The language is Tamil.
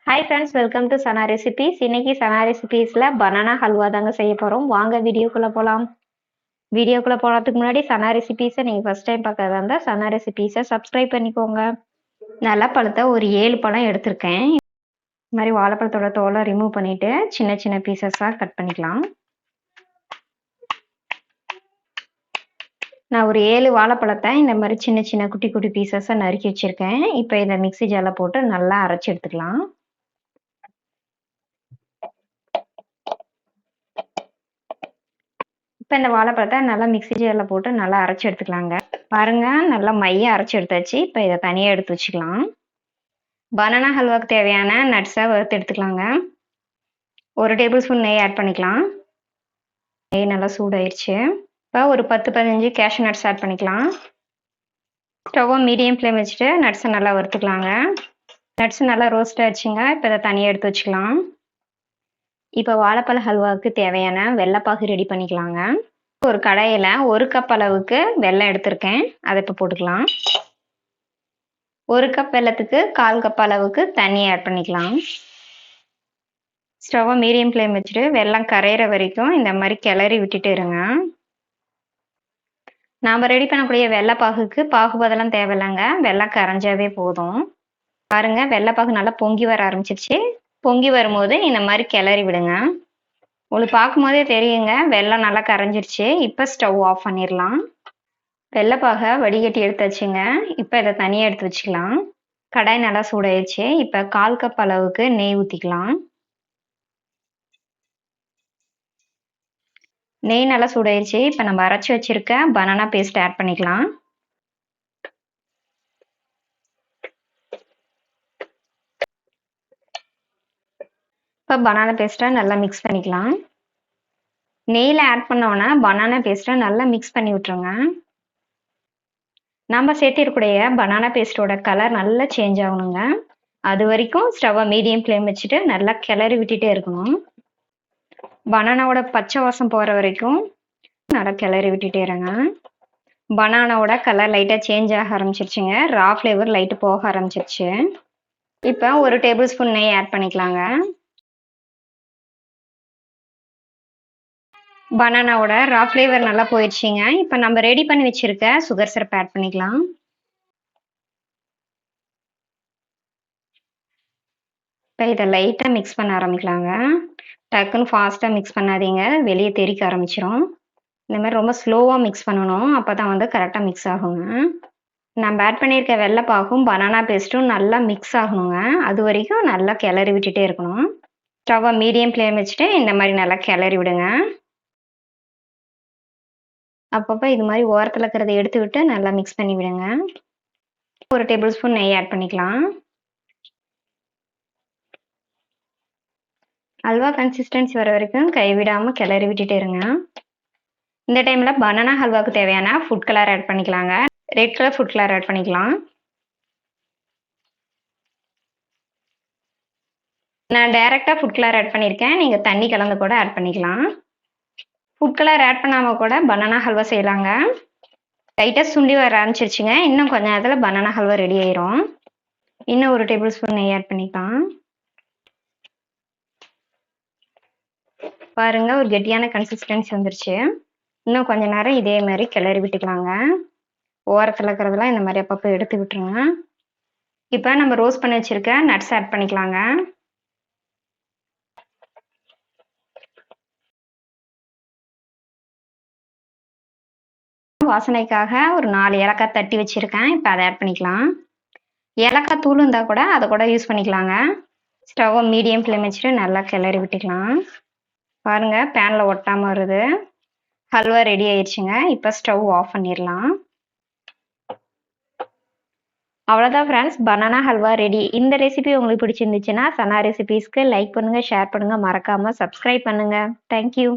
Hi friends, welcome to Sana recipes. இன்னைக்கு சனா ரெசிபீஸில் பனானா ஹல்வா தாங்க செய்ய போகிறோம். வாங்க வீடியோக்குள்ளே போகலாம். வீடியோக்குள்ளே போகிறதுக்கு முன்னாடி சனா ரெசிபீஸை நீங்கள் ஃபஸ்ட் டைம் பார்க்கறதா இருந்தால் சனா ரெசிபீஸை சப்ஸ்கிரைப் பண்ணிக்கோங்க. நல்லா பழத்தை ஒரு 7 பழம் எடுத்திருக்கேன். இந்த மாதிரி வாழைப்பழத்தோட தோலை ரிமூவ் பண்ணிவிட்டு சின்ன சின்ன பீசஸாக கட் பண்ணிக்கலாம். நான் ஒரு 7 வாழைப்பழத்தை இந்த மாதிரி சின்ன சின்ன குட்டி குட்டி பீசஸாக நறுக்கி வச்சுருக்கேன். இப்போ இதை மிக்ஸி ஜாரில் போட்டு நல்லா அரைச்சி எடுத்துக்கலாம். இப்போ இந்த வாழைப்பழத்தை நல்லா மிக்ஸி ஜாரில் போட்டு நல்லா அரைச்சி எடுத்துக்கலாங்க. பாருங்க, நல்லா மையாக அரைச்சி எடுத்தாச்சு. இப்போ இதை தனியாக எடுத்து வச்சுக்கலாம். பனானா ஹல்வாக்கு தேவையான நட்ஸை வறுத்து எடுத்துக்கலாங்க. 1 டேபிள் ஸ்பூன் நெய் ஆட் பண்ணிக்கலாம். நெய் நல்லா சூடாயிருச்சு. இப்போ ஒரு 10-15 கேஷ்யூ நட்ஸ் ஆட் பண்ணிக்கலாம். ஸ்டவ்வை மீடியம் ஃப்ளேம் வச்சுட்டு நட்ஸை நல்லா வறுத்துக்கலாங்க. நட்ஸ் நல்லா ரோஸ்ட் ஆயிடுச்சுங்க. இப்போ இதை தனியாக எடுத்து வச்சுக்கலாம். இப்போ வாழைப்பழ ஹல்வாவுக்கு தேவையான வெள்ளைப்பாகு ரெடி பண்ணிக்கலாங்க. ஒரு கடாயில் 1 கப் அளவுக்கு வெல்லம் எடுத்திருக்கேன். அதை இப்போ போட்டுக்கலாம். 1 கப் வெல்லத்துக்கு 1/4 கப் அளவுக்கு தண்ணி ஆட் பண்ணிக்கலாம். ஸ்டவ்வை மீடியம் ஃப்ளேம் வச்சுட்டு வெல்லம் கரையிற வரைக்கும் இந்த மாதிரி கிளறி விட்டுட்டு இருங்க. நாம் ரெடி பண்ணக்கூடிய வெள்ளைப்பாகுக்கு பாகுபதெல்லாம் தேவையில்லைங்க. வெல்லம் கரைஞ்சாவே போதும். பாருங்க, வெள்ளைப்பாகு நல்லா பொங்கி வர ஆரம்பிச்சிருச்சு. பொங்கி வரும்போது இந்த மாதிரி கிளறி விடுங்க. உங்களுக்கு பார்க்கும்போதே தெரியுங்க, வெல்லம் நல்லா கரைஞ்சிருச்சு. இப்போ ஸ்டவ் ஆஃப் பண்ணிடலாம். வெள்ளைப்பாகை வடிகட்டி எடுத்தாச்சுங்க. இப்போ இதை தனியாக எடுத்து வச்சுக்கலாம். கடாய் நல்லா சூடாயிடுச்சு. இப்போ 1/4 கப் அளவுக்கு நெய் ஊற்றிக்கலாம். நெய் நல்லா சூடாயிடுச்சு. இப்போ நம்ம அரைச்சி வச்சிருக்க பனானா பேஸ்ட் ஆட் பண்ணிக்கலாம். இப்போ பனானா பேஸ்ட்டை நல்லா மிக்ஸ் பண்ணிக்கலாம். நெய்யில் ஆட் பண்ணோன்னா பனானா பேஸ்ட்டை நல்லா மிக்ஸ் பண்ணி விட்டுருங்க. நம்ம சேர்த்திருக்கூடிய பனானா பேஸ்ட்டோட கலர் நல்லா சேஞ்ச் ஆகணுங்க. அது வரைக்கும் ஸ்டவ்வை மீடியம் ஃப்ளேம் வச்சுட்டு நல்லா கிளறி விட்டுட்டே இருக்கணும். பனானாவோட பச்சை வாசம் போகிற வரைக்கும் நல்லா கிளறி விட்டுட்டே இருங்க. பனானாவோட கலர் லைட்டாக சேஞ்ச் ஆக ஆரம்பிச்சிருச்சுங்க. ரா ஃப்ளேவர் லைட்டு போக ஆரம்பிச்சிருச்சு. இப்போ 1 டேபிள் ஸ்பூன் நெய் ஆட் பண்ணிக்கலாங்க. பனானாவோட ரா ஃப்ளேவர் நல்லா போயிடுச்சுங்க. இப்போ நம்ம ரெடி பண்ணி வச்சிருக்க சுகர் சிரப் ஆட் பண்ணிக்கலாம். இப்போ இதை லைட்டாக மிக்ஸ் பண்ண ஆரம்பிக்கலாங்க. டக்குன்னு ஃபாஸ்ட்டாக மிக்ஸ் பண்ணாதீங்க, வெளியே தெறிக்க ஆரம்பிச்சிடும். இந்த மாதிரி ரொம்ப ஸ்லோவாக மிக்ஸ் பண்ணணும். அப்போ தான் கரெக்டாக மிக்ஸ் ஆகுங்க. நம்ம ஆட் பண்ணியிருக்க வெள்ளைப்பாகும் பனானா பேஸ்ட்டும் நல்லா மிக்ஸ் ஆகணுங்க. அது வரைக்கும் நல்லா கிளறி விட்டுட்டே இருக்கணும். ஸ்டவ்வை மீடியம் ஃப்ளேம் வச்சுட்டு இந்த மாதிரி நல்லா கிளறி விடுங்க. அப்பப்போ இது மாதிரி ஓரத்தில் இருக்கிறத எடுத்து விட்டு நல்லா மிக்ஸ் பண்ணி விடுங்க. 1 டேபிள் ஸ்பூன் நெய் ஆட் பண்ணிக்கலாம். ஹல்வா கன்சிஸ்டன்சி வர வரைக்கும் கைவிடாமல் கிளறி விட்டுட்டே இருங்க. இந்த டைமில் பனானா ஹல்வாவுக்கு தேவையான ஃபுட் கலர் ஆட் பண்ணிக்கலாங்க. Red colour food colour add பண்ணிக்கலாம். நான் டைரெக்டாக ஃபுட் கலர் ஆட் பண்ணியிருக்கேன். நீங்கள் தண்ணி கலந்து கூட ஆட் பண்ணிக்கலாம். ஃபுட் கலர் ஆட் பண்ணாமல் கூட பனானா ஹல்வா செய்யலாங்க. லைட்டாக சுண்டி வர ஆரம்பிச்சிருச்சுங்க. இன்னும் கொஞ்சம் நேரத்தில் பனானா ஹல்வா ரெடி ஆயிரும். இன்னும் 1 டேபிள் ஸ்பூன் நெய் ஆட் பண்ணிக்கலாம். பாருங்க, ஒரு கெட்டியான கன்சிஸ்டன்சி வந்துருச்சு. இன்னும் கொஞ்ச நேரம் இதே மாதிரி கிளறி விட்டுக்கலாங்க. ஓரத்தில் இருக்கிறதெல்லாம் இந்த மாதிரி அப்பப்போ எடுத்து விட்டுருங்க. இப்போ நம்ம ரோஸ்ட் பண்ணி வச்சிருக்க நட்ஸ் ஆட் பண்ணிக்கலாங்க. வாசனைக்காக ஒரு 4 ஏலக்காய் தட்டி வச்சிருக்கேன். இப்போ அதை ஆட் பண்ணிக்கலாம். ஏலக்காய் தூள் இருந்தால் கூட அதை கூட யூஸ் பண்ணிக்கலாங்க. ஸ்டவ்வை மீடியம் ஃப்ளேம் வச்சுட்டு நல்லா கிளறி விட்டுக்கலாம். பாருங்க, பேனில் ஒட்டாமல் வருது. ஹல்வா ரெடி ஆயிடுச்சுங்க. இப்போ ஸ்டவ் ஆஃப் பண்ணிடலாம். அவ்வளோதான் ஃப்ரெண்ட்ஸ், பனானா ஹல்வா ரெடி. இந்த ரெசிபி உங்களுக்கு பிடிச்சிருந்துச்சுன்னா சனா ரெசிபீஸ்க்கு லைக் பண்ணுங்கள், ஷேர் பண்ணுங்கள், மறக்காமல் சப்ஸ்கிரைப் பண்ணுங்கள். தேங்க்யூ.